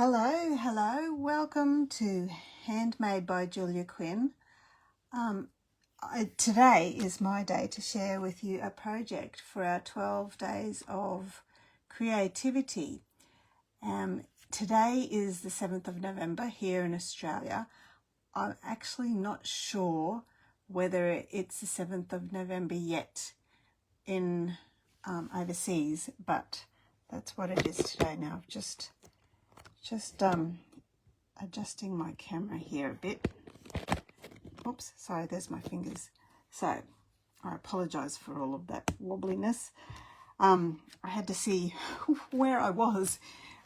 Hello, welcome to Handmade by Julia Quinn. Today is my day to share with you a project for our 12 days of creativity. Today is the 7th of November here in Australia. I'm actually not sure whether it's the 7th of November yet in overseas, but that's what it is today. Now I've just adjusting my camera here a bit. Oops, sorry, there's my fingers. So I apologize for all of that wobbliness. I had to see where I was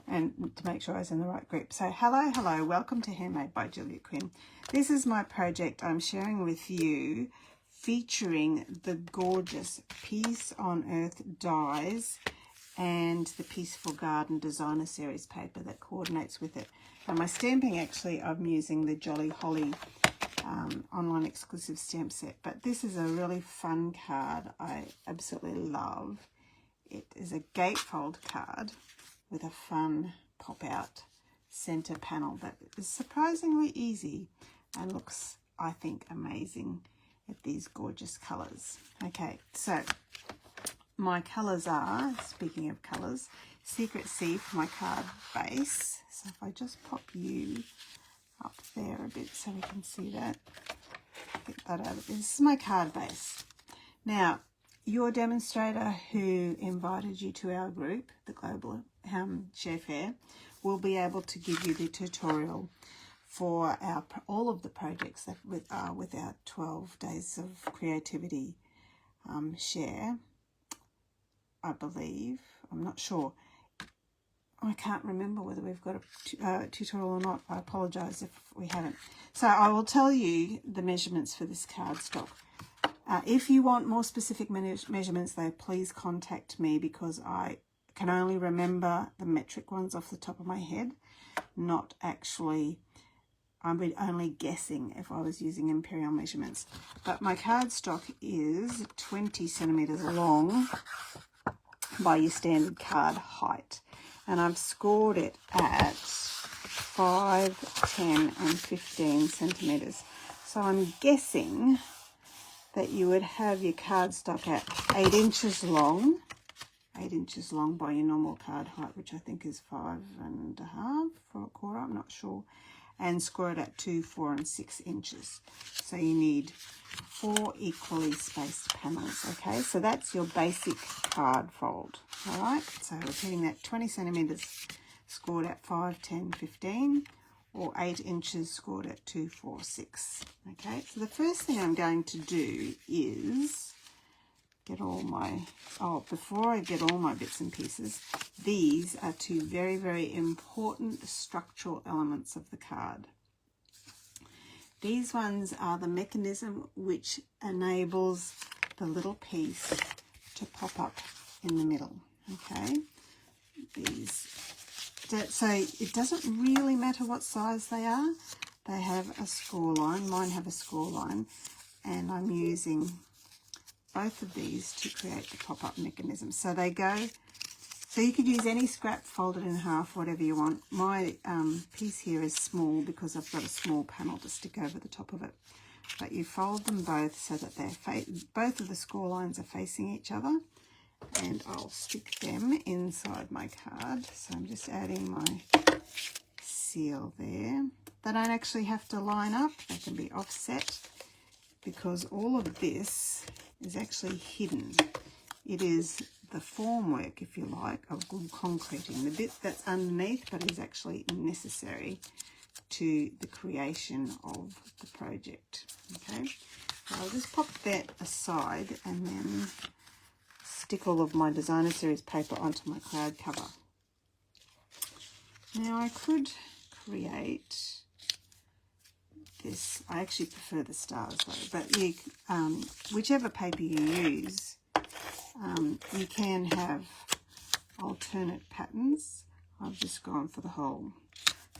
and to make sure I was in the right grip. So hello, welcome to Handmade by Julia Quinn. This is my project I'm sharing with you, featuring the gorgeous Peace on Earth dies and the Peaceful Garden Designer Series paper that coordinates with it. Now my stamping, actually, I'm using the Jolly Holly online exclusive stamp set, but this is a really fun card I absolutely love. It is a gatefold card with a fun pop-out center panel that is surprisingly easy and looks, I think, amazing at these gorgeous colors. Okay, so my colours are, speaking of colours, Secret Sea for my card base. So if I just pop you up there a bit so we can see that, get that out of this is my card base. Now, your demonstrator who invited you to our group, the Global Share Fair, will be able to give you the tutorial for all of the projects that with our 12 days of creativity share. I believe, I'm not sure. I can't remember whether we've got a tutorial or not. I apologise if we haven't. So I will tell you the measurements for this cardstock. If you want more specific measurements, though, please contact me, because I can only remember the metric ones off the top of my head, not actually, I'm only guessing if I was using imperial measurements. But my cardstock is 20 centimetres long by your standard card height, and I've scored it at 5, 10 and 15 centimetres. So I'm guessing that you would have your cardstock at 8 inches long by your normal card height, which I think is 5.5 for a quarter, I'm not sure, and score it at 2, 4 and 6 inches. So you need 4 equally spaced panels. Okay, so that's your basic card fold. All right, so repeating that, 20 centimetres scored at 5, 10, 15, or 8 inches scored at 2, 4, 6. Okay, so the first thing I'm going to do is get all my, before I get all my bits and pieces, these are two very, very important structural elements of the card. These ones are the mechanism which enables the little piece to pop up in the middle. Okay, so it doesn't really matter what size they are. They have a score line. Mine have a score line, and I'm using both of these to create the pop-up mechanism. So they go, so you could use any scrap, folded in half, whatever you want. My piece here is small because I've got a small panel to stick over the top of it. But you fold them both so that both of the score lines are facing each other, and I'll stick them inside my card. So I'm just adding my seal there. They don't actually have to line up, they can be offset, because all of this is actually hidden. It is the formwork, if you like, of good concreting. The bit that's underneath, but is actually necessary to the creation of the project. Okay, so I'll just pop that aside and then stick all of my designer series paper onto my cloud cover. Now I could create this. I actually prefer the stars though, but you, whichever paper you use, you can have alternate patterns. I've just gone for the whole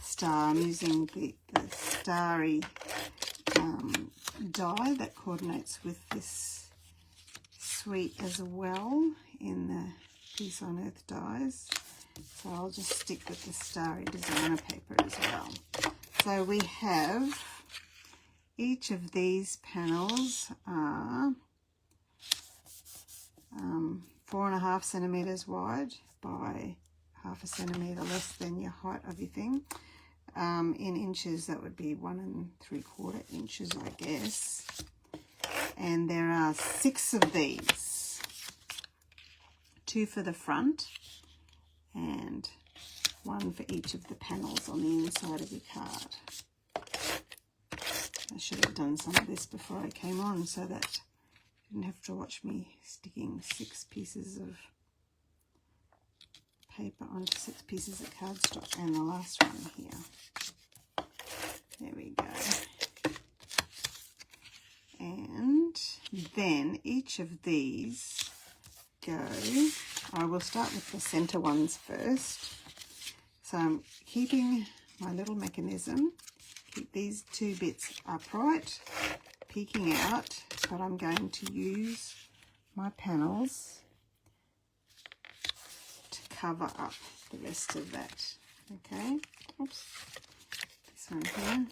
star. I'm using the starry die that coordinates with this suite as well in the Peace on Earth dies. So I'll just stick with the starry designer paper as well. So we have, each of these panels are 4.5 centimeters wide by 0.5 centimeter less than your height of your thing. In inches, that would be 1 3/4 inches, I guess. And there are 6 of these, 2 for the front and 1 for each of the panels on the inside of your card. I should have done some of this before I came on so that you didn't have to watch me sticking 6 pieces of paper onto 6 pieces of cardstock. And the last one here. There we go. And then each of these go, I will start with the center ones first. So I'm keeping my little mechanism, keep these 2 bits upright, peeking out, but I'm going to use my panels to cover up the rest of that. Okay, oops, this one here.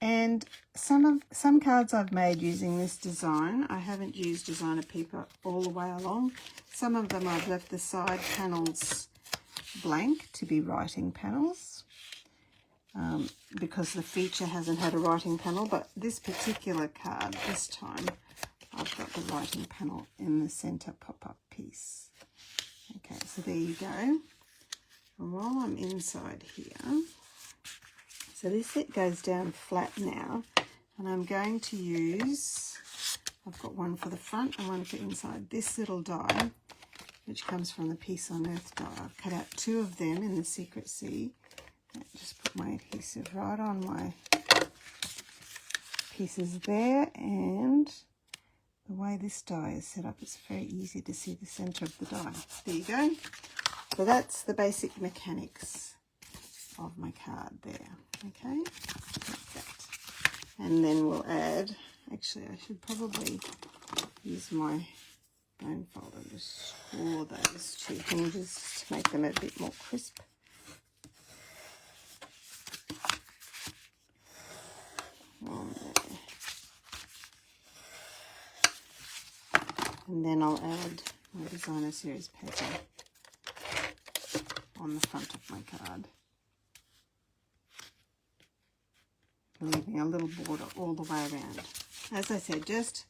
And some cards I've made using this design, I haven't used designer paper all the way along. Some of them I've left the side panels blank to be writing panels because the feature hasn't had a writing panel, but this particular card, this time, I've got the writing panel in the center pop-up piece. Okay, so there you go. And while I'm inside here, so this bit goes down flat now, and I'm going to use, I've got one for the front and one for inside, this little die, which comes from the Peace on Earth die. I've cut out 2 of them in the Secret Sea. Just put my adhesive right on my pieces there, and the way this die is set up, it's very easy to see the center of the die. There you go. So that's the basic mechanics of my card there. Okay, like that. And then we'll add, actually I should probably use my bone folder and just score those 2 hinges to make them a bit more crisp. On there. And then I'll add my designer series paper on the front of my card, leaving a little border all the way around. As I said, just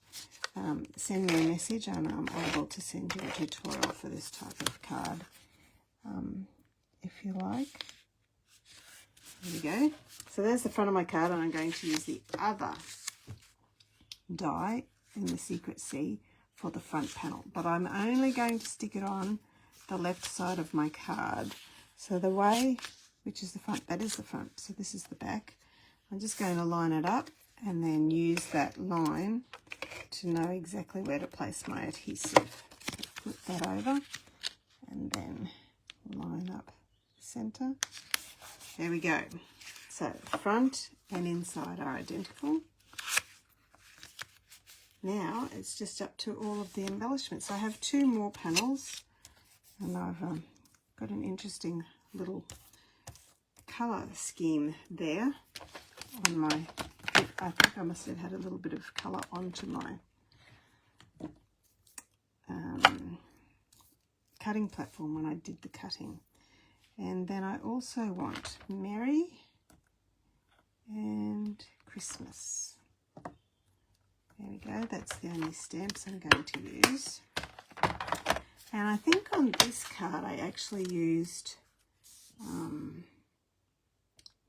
send me a message and I'm able to send you a tutorial for this type of card if you like. There we go. So there's the front of my card, and I'm going to use the other die in the Secret Sea for the front panel, but I'm only going to stick it on the left side of my card. So the way, which is the front, that is the front, so this is the back. I'm just going to line it up and then use that line to know exactly where to place my adhesive. Flip that over and then line up the center. There we go. So front and inside are identical. Now it's just up to all of the embellishments. I have 2 more panels, and I've got an interesting little colour scheme there on my, I think I must have had a little bit of colour onto my cutting platform when I did the cutting. And then I also want Merry and Christmas. There we go, that's the only stamps I'm going to use. And I think on this card I actually used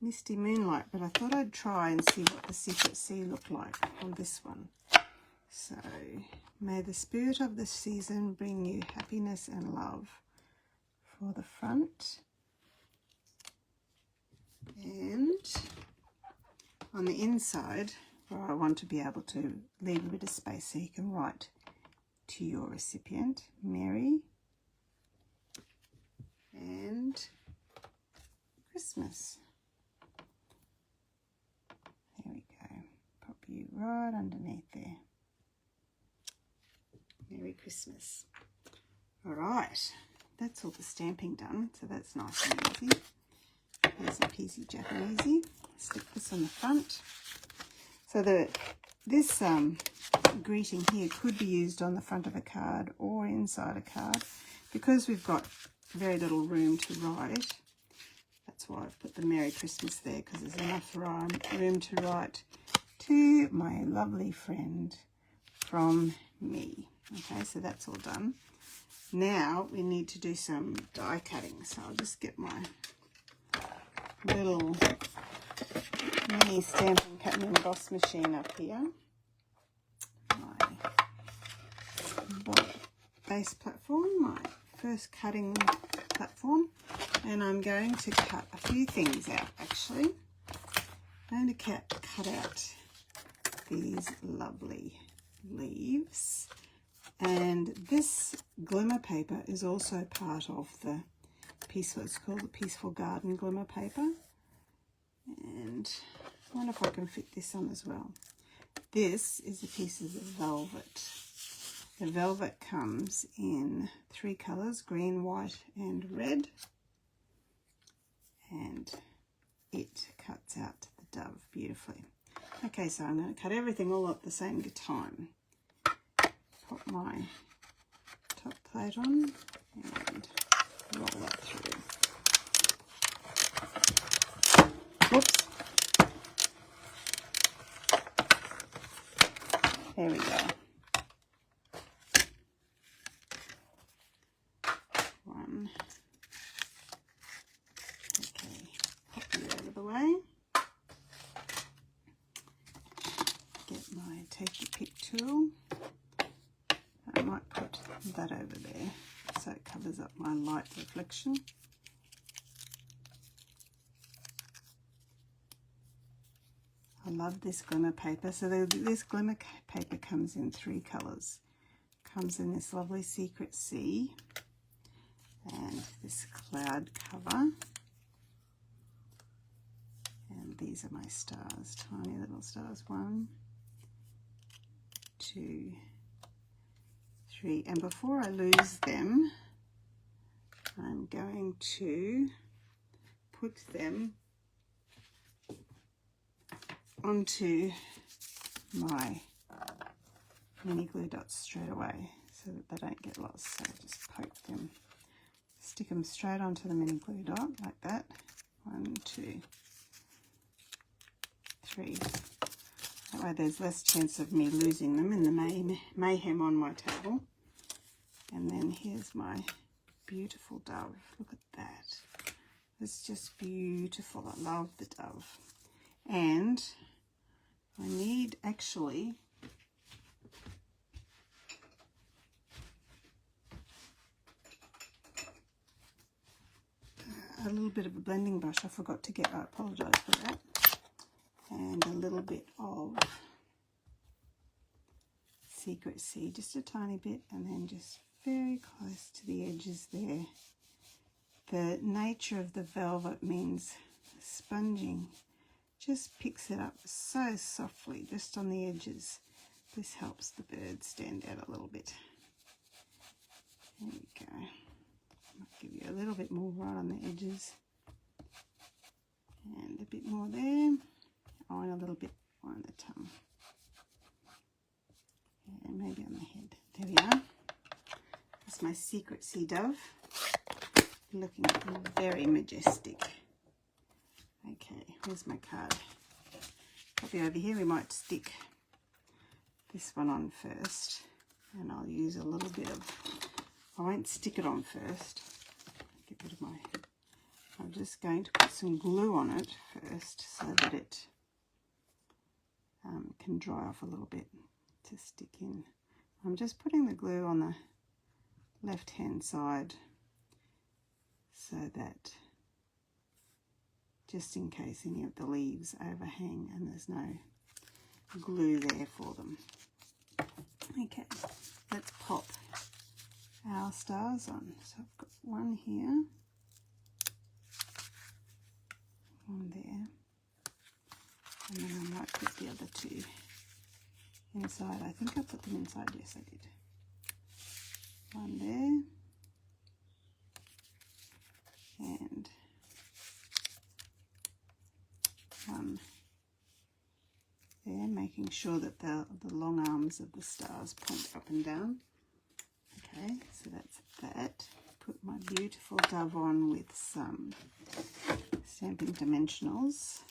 Misty Moonlight, but I thought I'd try and see what the Secret Sea looked like on this one. So, may the spirit of the season bring you happiness and love for the front. And on the inside, where I want to be able to leave a bit of space so you can write to your recipient, Merry and Christmas. There we go. Pop you right underneath there. Merry Christmas. All right, that's all the stamping done, so that's nice and easy. Easy peasy Japanesey. Stick this on the front. So this greeting here could be used on the front of a card or inside a card. Because we've got very little room to write, that's why I've put the Merry Christmas there, because there's enough room to write to my lovely friend from me. Okay, so that's all done. Now we need to do some die cutting. So I'll just get my little mini stamping cut and emboss machine up here. My base platform, my first cutting platform, and I'm going to cut a few things out actually. I'm going to cut out these lovely leaves, and this glimmer paper is also part of the peaceful, it's called the Peaceful Garden Glimmer Paper, and I wonder if I can fit this on as well. This is a piece of the velvet. The velvet comes in 3 colours, green, white and red, and it cuts out the dove beautifully. Okay, so I'm going to cut everything all at the same time. Pop my top plate on and roll that through. Whoops. There we go. One. Okay, pop you out of the way. Get my take your pick tool. I might put that over there so it covers up my light reflection. I love this glimmer paper. So this glimmer paper comes in 3 colours. Comes in this lovely Secret Sea and this cloud cover. And these are my stars, tiny little stars. 1, 2, 3. And before I lose them, I'm going to put them onto my mini glue dots straight away so that they don't get lost. So just poke them, stick them straight onto the mini glue dot like that. 1, 2, 3. That way there's less chance of me losing them in the mayhem on my table. And then here's my beautiful dove. Look at that. It's just beautiful. I love the dove. And I need actually a little bit of a blending brush. I forgot to get, I apologise for that. And a little bit of Secret Sea, just a tiny bit, and then just very close to the edges there. The nature of the velvet means sponging just picks it up so softly just on the edges. This helps the bird stand out a little bit. There we go. I'll give you a little bit more right on the edges and a bit more there. Oh, and a little bit on the tongue and maybe on the head. There we are. That's my Secret Sea dove, looking very majestic. Okay, here's my card. Copy over here. We might stick this one on first, and I'll use a little bit of, I won't stick it on first. Get rid of my, I'm just going to put some glue on it first so that it can dry off a little bit to stick in. I'm just putting the glue on the left hand side so that just in case any of the leaves overhang and there's no glue there for them. Okay, let's pop our stars on. So I've got one here, one there, and then I might put the other 2 inside. I think I put them inside, yes I did. One there, sure that the long arms of the stars point up and down. Okay, so that's that. Put my beautiful dove on with some Stampin' Dimensionals.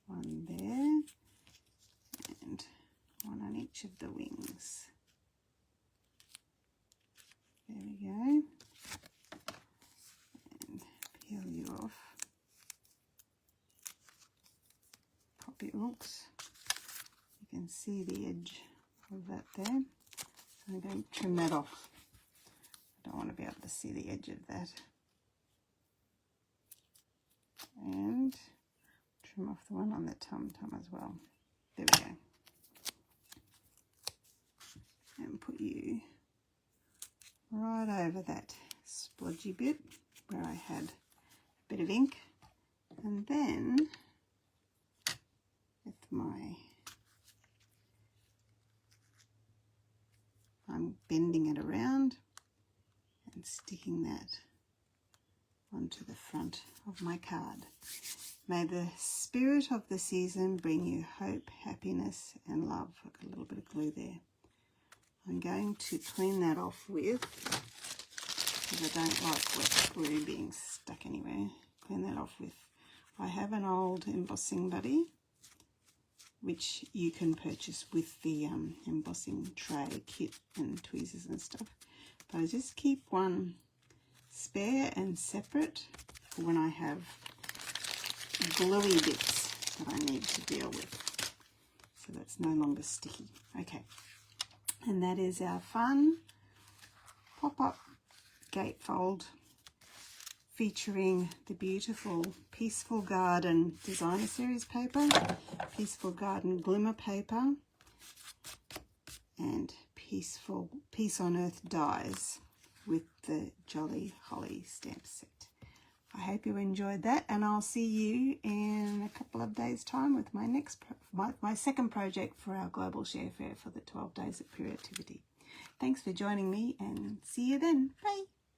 One there and one on each of the wings. There we go. And peel you off. Pop your hooks. You can see the edge of that there. So I'm going to trim that off. I don't want to be able to see the edge of that. And trim off the one on the tum-tum as well. There we go. And put you right over that splodgy bit where I had a bit of ink. And then with I'm bending it around and sticking that onto the front of my card. May the spirit of the season bring you hope, happiness and love. I've got a little bit of glue there. I'm going to clean that off with, because I don't like wet glue being stuck anywhere. Clean that off with, I have an old embossing buddy, which you can purchase with the embossing tray kit and tweezers and stuff. But I just keep one spare and separate for when I have gluey bits that I need to deal with. So that's no longer sticky. Okay. And that is our fun pop-up gatefold featuring the beautiful Peaceful Garden Designer Series paper, Peaceful Garden Glimmer Paper, and Peace on Earth dies with the Jolly Holly stamp set. I hope you enjoyed that, and I'll see you in a couple of days' time with my next my second project for our Global Share Fair for the 12 Days of Creativity. Thanks for joining me, and see you then. Bye.